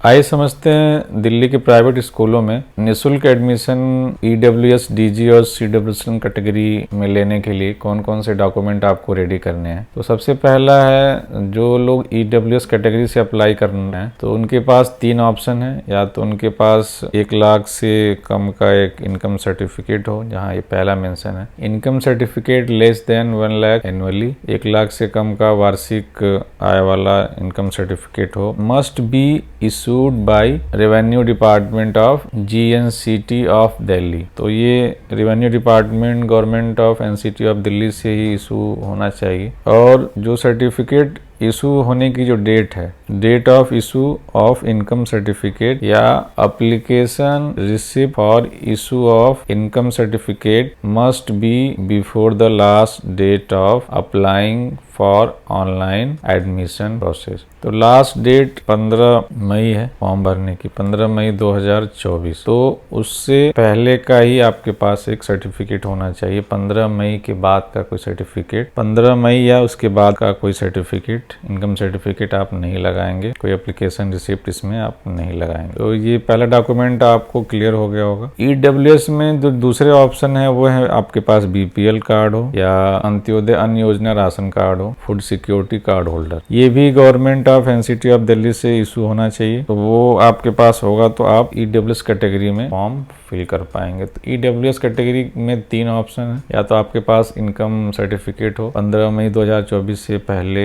आइए समझते हैं दिल्ली के प्राइवेट स्कूलों में निःशुल्क एडमिशन ईडब्ल्यूएस, डीजी और सीडब्ल्यूएस कैटेगरी में लेने के लिए कौन कौन से डॉक्यूमेंट आपको रेडी करने हैं। तो सबसे पहला है, जो लोग ईडब्ल्यूएस कैटेगरी से अप्लाई करना है तो उनके पास 3 ऑप्शन है। या तो उनके पास 1 लाख से कम का एक इनकम सर्टिफिकेट हो, जहाँ ये पहला मेंशन है। Income certificate less than 1 lakh annually, 1 lakh से कम का वार्षिक आय वाला इनकम सर्टिफिकेट हो। Must be issued by revenue department of GNCT of Delhi. तो ये revenue department government of NCT of Delhi से ही इशू होना चाहिए। और जो सर्टिफिकेट इशू होने की जो डेट है, date of issue of income certificate या application receipt for issue of income certificate must be before the last date of applying for online admission process. तो लास्ट डेट 15 मई है फॉर्म भरने की, 15 मई 2024। तो उससे पहले का ही आपके पास एक सर्टिफिकेट होना चाहिए। 15 मई के बाद का कोई सर्टिफिकेट, 15 मई या उसके बाद का कोई सर्टिफिकेट, इनकम सर्टिफिकेट आप नहीं लगाएंगे। कोई एप्लीकेशन रिसिप्ट इसमें आप नहीं लगाएंगे। तो ये पहला डॉक्यूमेंट आपको क्लियर हो गया होगा। ईडब्ल्यूएस में जो दूसरे ऑप्शन है वो है आपके पास BPL कार्ड हो या अंत्योदय अन्न योजना राशन कार्ड हो, फूड सिक्योरिटी कार्ड होल्डर। ये भी government of NCT of Delhi से इशू होना चाहिए। तो वो आपके पास होगा तो आप ईडब्ल्यूएस कैटेगरी में फॉर्म फिल कर पाएंगे। तो ईडब्ल्यूएस कैटेगरी में 3 ऑप्शन है। या तो आपके पास इनकम सर्टिफिकेट हो, 15 मई 2024 से पहले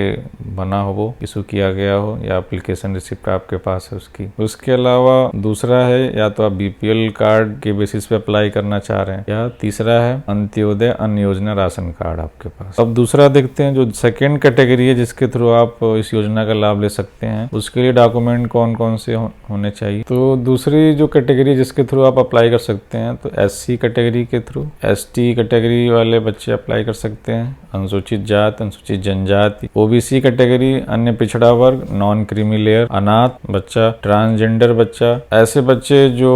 बना हो, वो इशू किया गया हो, या एप्लीकेशन रिसिप्ट आपके पास है उसकी। उसके अलावा दूसरा है, या तो आप BPL कार्ड के बेसिस पे अप्लाई करना चाह रहे हैं, या तीसरा है अंत्योदय अन्न योजना राशन कार्ड आपके पास। अब दूसरा देखते हैं, जो सेकेंड कैटेगरी है जिसके थ्रू आप इस योजना का लाभ ले सकते हैं, उसके लिए डॉक्यूमेंट कौन कौन से होने चाहिए। तो दूसरी जो कैटेगरी जिसके थ्रू आप अप्लाई कर सकते हैं, तो SC कैटेगरी के थ्रू, ST कैटेगरी वाले बच्चे अप्लाई कर सकते हैं, अनुसूचित जात, अनुसूचित जनजाति, OBC कैटेगरी, अन्य पिछड़ा वर्ग, नॉन क्रीमी लेयर, अनाथ बच्चा, ट्रांसजेंडर बच्चा, ऐसे बच्चे जो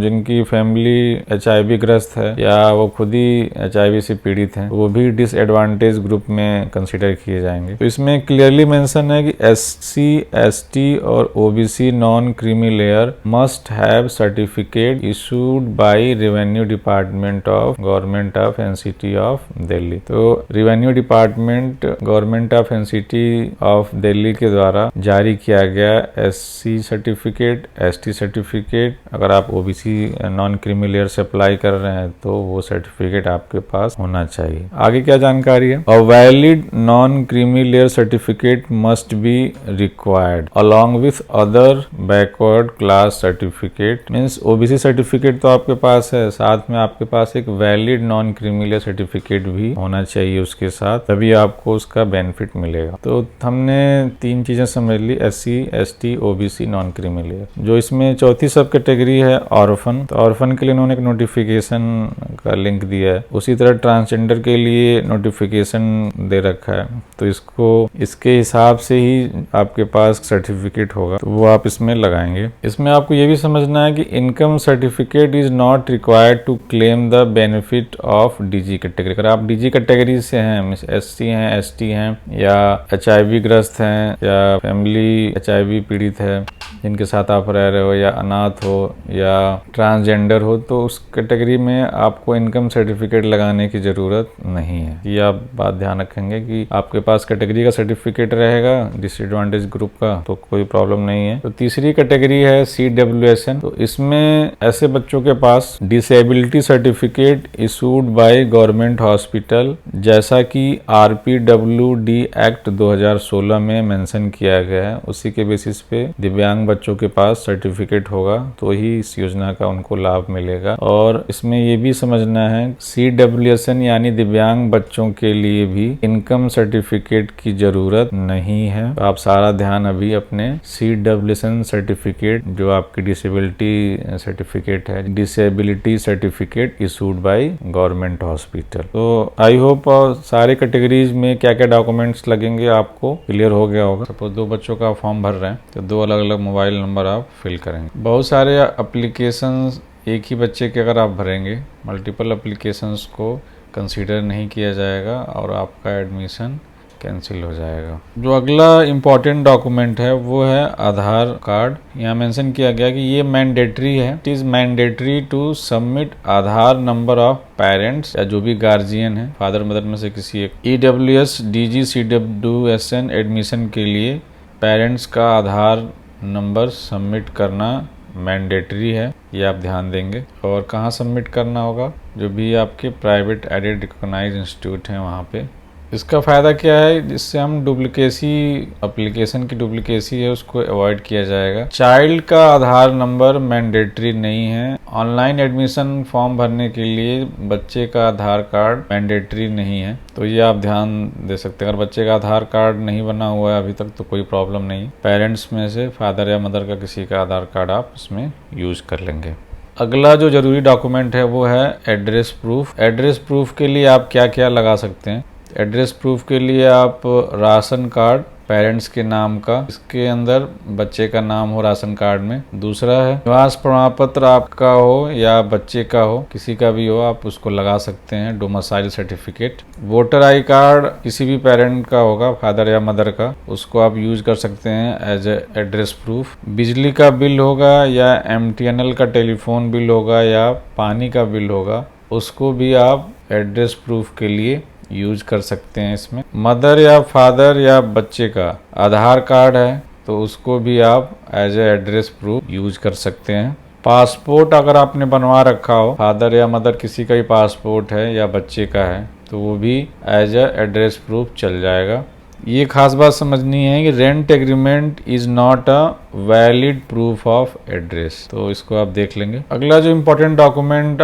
जिनकी फैमिली HIV ग्रस्त है या वो खुद ही HIV से पीड़ित हैं, वो भी डिसएडवांटेज ग्रुप में कंसिडर किए जाएंगे। तो इसमें क्लियरली मेंशन है कि SC, ST और OBC non creamy layer must have certificate issued by revenue department of government of NCT of Delhi. तो revenue department government of NCT of Delhi के द्वारा जारी किया गया SC सर्टिफिकेट, ST सर्टिफिकेट, अगर आप OBC नॉन क्रीमी लेयर से अप्लाई कर रहे हैं तो वो सर्टिफिकेट आपके पास होना चाहिए। आगे क्या जानकारी है, a valid non creamy layer certificate must be required along with other backward class certificate. Means OBC certificate तो आपके पास है, साथ में आपके पास एक valid non creamy layer certificate भी होना चाहिए उसके साथ, तभी आपको उसका बेनिफिट मिलेगा। तो हमने 3 चीजें समझ ली, SC, ST, OBC, non creamy layer. जो इसमें चौथी सब कैटेगरी है ऑर्फन, तो ऑर्फन के लिए उन्होंने एक नोटिफिकेशन का लिंक दिया है। उसी तरह ट्रांसजेंडर के लिए नोटिफिकेशन दे रखा है, तो इसको इसके हिसाब से ही आपके पास सर्टिफिकेट होगा, तो वो आप इसमें लगाएंगे। इसमें आपको ये भी समझना है कि income certificate is not required to claim the benefit of DG category. अगर आप DG कैटेगरी से हैं, मीन्स SC हैं, ST हैं, या HIV ग्रस्त हैं, या फैमिली HIV पीड़ित है जिनके साथ आप रह रहे हो, या अनाथ हो, या ट्रांसजेंडर हो, तो उस कैटेगरी में आपको इनकम सर्टिफिकेट लगाने की जरूरत नहीं है। ये आप बात ध्यान रखेंगे कि आपके पास कैटेगरी का सर्टिफिकेट रहेगा डिसएडवांटेज ग्रुप का तो कोई प्रॉब्लम नहीं है। तो तीसरी कैटेगरी है CWSN। तो इसमें ऐसे बच्चों के पास disability certificate issued by government hospital, जैसा कि RPWD एक्ट 2016 में मेंशन किया गया है, उसी के बेसिस पे दिव्यांग बच्चों के पास सर्टिफिकेट होगा तो ही इस योजना का उनको लाभ मिलेगा। और इसमें ये भी समझना है, CWSN यानी दिव्यांग बच्चों के लिए भी इनकम सर्टिफिकेट की जरूरत नहीं है। तो आप सारा ध्यान अभी अपने CWSN सर्टिफिकेट, जो आपकी डिसेबिलिटी सर्टिफिकेट है, disability certificate issued by government hospital. तो आई होप सारे कैटेगरीज में क्या क्या डॉक्यूमेंट्स लगेंगे आपको क्लियर हो गया होगा। सपोज 2 बच्चों का फॉर्म भर रहे हैं तो 2 अलग अलग मोबाइल नंबर आप फिल करेंगे। बहुत सारे एप्लीकेशंस एक ही बच्चे के अगर आप भरेंगे, मल्टीपल एप्लीकेशंस को कंसीडर नहीं किया जाएगा और आपका एडमिशन कैंसिल हो जाएगा। जो अगला इम्पोर्टेंट डॉक्यूमेंट है वो है आधार कार्ड। यहाँ मेंशन किया गया कि ये मैंडेटरी है। It is mandatory to submit Aadhaar number of parents या जो भी गार्जियन है, फादर मदर में से किसी एक। EWS DG CWSN एडमिशन के लिए पेरेंट्स का आधार नंबर सबमिट करना मैंडेटरी है, ये आप ध्यान देंगे। और कहाँ सबमिट करना होगा, जो भी आपके प्राइवेट एडेड रिकॉग्नाइज्ड इंस्टीट्यूट हैं वहाँ पे। इसका फ़ायदा क्या है, जिससे हम डुप्लीकेसी, एप्लीकेशन की डुप्लीकेसी है उसको अवॉइड किया जाएगा। चाइल्ड का आधार नंबर मैंडेटरी नहीं है। ऑनलाइन एडमिशन फॉर्म भरने के लिए बच्चे का आधार कार्ड मैंडेटरी नहीं है, तो ये आप ध्यान दे सकते हैं। अगर बच्चे का आधार कार्ड नहीं बना हुआ है अभी तक तो कोई प्रॉब्लम नहीं, पेरेंट्स में से फादर या मदर का किसी का आधार कार्ड आप इसमें यूज कर लेंगे। अगला जो जरूरी डॉक्यूमेंट है वो है एड्रेस प्रूफ। एड्रेस प्रूफ के लिए आप क्या क्या लगा सकते हैं। एड्रेस प्रूफ के लिए आप राशन कार्ड पेरेंट्स के नाम का, इसके अंदर बच्चे का नाम हो राशन कार्ड में। दूसरा है निवास प्रमाण पत्र आपका हो या बच्चे का हो, किसी का भी हो, आप उसको लगा सकते हैं। Domicile certificate. Voter I card किसी भी पेरेंट का होगा, फादर या मदर का, उसको आप यूज कर सकते हैं एज ए एड्रेस प्रूफ। बिजली का बिल होगा या MTNL का टेलीफोन बिल होगा या पानी का बिल होगा, उसको भी आप एड्रेस प्रूफ के लिए यूज कर सकते हैं इसमें। मदर या फादर या बच्चे का आधार कार्ड है तो उसको भी आप as a address proof use कर सकते हैं। पासपोर्ट अगर आपने बनवा रखा हो, फादर या मदर किसी का भी पासपोर्ट है या बच्चे का है, तो वो भी एज ए एड्रेस प्रूफ चल जाएगा। ये खास बात समझनी है कि rent agreement is not a valid proof of address, तो इसको आप देख लेंगे। अगला जो इम्पोर्टेंट डॉक्यूमेंट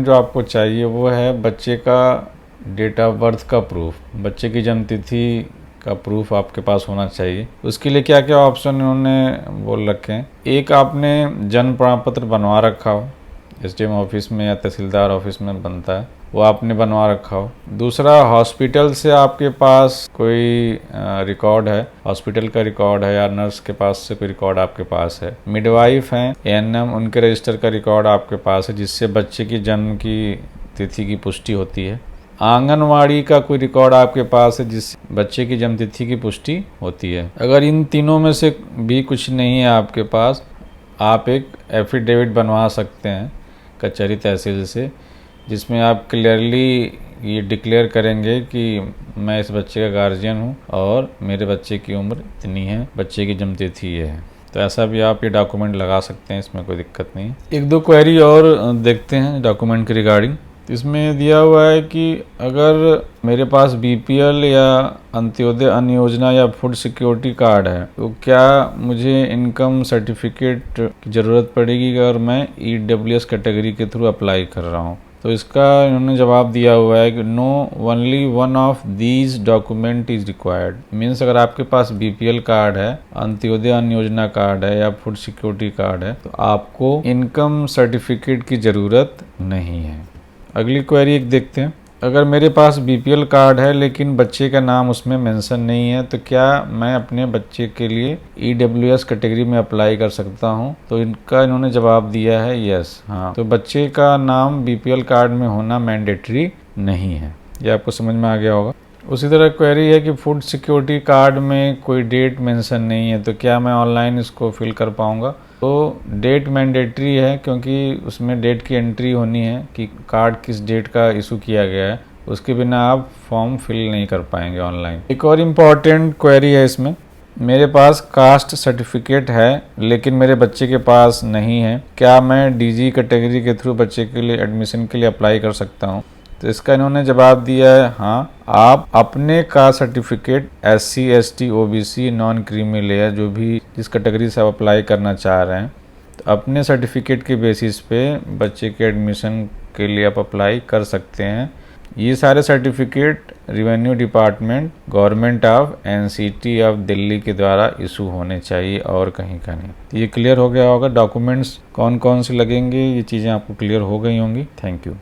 जो आपको चाहिए वो है बच्चे का डेट ऑफ बर्थ का प्रूफ। बच्चे की जन्म तिथि का प्रूफ आपके पास होना चाहिए। उसके लिए क्या क्या ऑप्शन इन्होंने बोल रखे हैं। एक, आपने जन्म प्रमाण पत्र बनवा रखा हो, SDM ऑफिस में या तहसीलदार ऑफिस में बनता है, वो आपने बनवा रखा हो। दूसरा, हॉस्पिटल से आपके पास कोई रिकॉर्ड है, हॉस्पिटल का रिकॉर्ड है या नर्स के पास से कोई रिकॉर्ड आपके पास है। मिडवाइफ हैं, ANM, उनके रजिस्टर का रिकॉर्ड आपके पास है जिससे बच्चे की जन्म की तिथि की पुष्टि होती है। आंगनवाड़ी का कोई रिकॉर्ड आपके पास है जिससे बच्चे की जन्म तिथि की पुष्टि होती है। अगर इन तीनों में से भी कुछ नहीं है आपके पास, आप एक एफिडेविट बनवा सकते हैं कचहरी तहसील से, जिसमें आप क्लियरली ये डिक्लेयर करेंगे कि मैं इस बच्चे का गार्जियन हूँ और मेरे बच्चे की उम्र इतनी है, बच्चे की जन्म तिथि ये है। तो ऐसा भी आप ये डॉक्यूमेंट लगा सकते हैं, इसमें कोई दिक्कत नहीं। एक दो क्वेरी और देखते हैं डॉक्यूमेंट के रिगार्डिंग। इसमें दिया हुआ है कि अगर मेरे पास BPL या अंत्योदय अन्न योजना या फूड सिक्योरिटी कार्ड है तो क्या मुझे इनकम सर्टिफिकेट की ज़रूरत पड़ेगी अगर मैं EWS कैटेगरी के थ्रू अप्लाई कर रहा हूँ। तो इसका इन्होंने जवाब दिया हुआ है कि no, only one of these document is required. Means अगर आपके पास BPL कार्ड है, अंत्योदय अन्न योजना कार्ड है या फूड सिक्योरिटी कार्ड है तो आपको इनकम सर्टिफिकेट की ज़रूरत नहीं है। अगली क्वेरी एक देखते हैं। अगर मेरे पास BPL कार्ड है लेकिन बच्चे का नाम उसमें मेंशन नहीं है तो क्या मैं अपने बच्चे के लिए EWS कैटेगरी में अप्लाई कर सकता हूं? तो इनका इन्होंने जवाब दिया है यस, हाँ। तो बच्चे का नाम BPL कार्ड में होना मैंडेटरी नहीं है, ये आपको समझ में आ गया होगा। उसी तरह क्वेरी है कि फूड सिक्योरिटी कार्ड में कोई डेट मेंशन नहीं है तो क्या मैं ऑनलाइन इसको फिल कर पाऊंगा? तो डेट मैंडेटरी है क्योंकि उसमें डेट की एंट्री होनी है कि कार्ड किस डेट का इशू किया गया है, उसके बिना आप फॉर्म फिल नहीं कर पाएंगे ऑनलाइन। एक और इम्पॉर्टेंट क्वेरी है इसमें, मेरे पास कास्ट सर्टिफिकेट है लेकिन मेरे बच्चे के पास नहीं है, क्या मैं DG कैटेगरी के थ्रू बच्चे के लिए एडमिशन के लिए अप्लाई कर सकता हूँ? तो इसका इन्होंने जवाब दिया है हाँ, आप अपने caste certificate SC ST OBC non creamy layer जो भी जिस कैटेगरी से आप अप्लाई करना चाह रहे हैं, तो अपने सर्टिफिकेट के बेसिस पे बच्चे के एडमिशन के लिए आप अप्लाई कर सकते हैं। ये सारे certificate revenue department government of NCT of Delhi के द्वारा इशू होने चाहिए और कहीं का नहीं। ये क्लियर हो गया होगा, डॉक्यूमेंट्स कौन कौन से लगेंगे, ये चीज़ें आपको क्लियर हो गई होंगी। Thank you.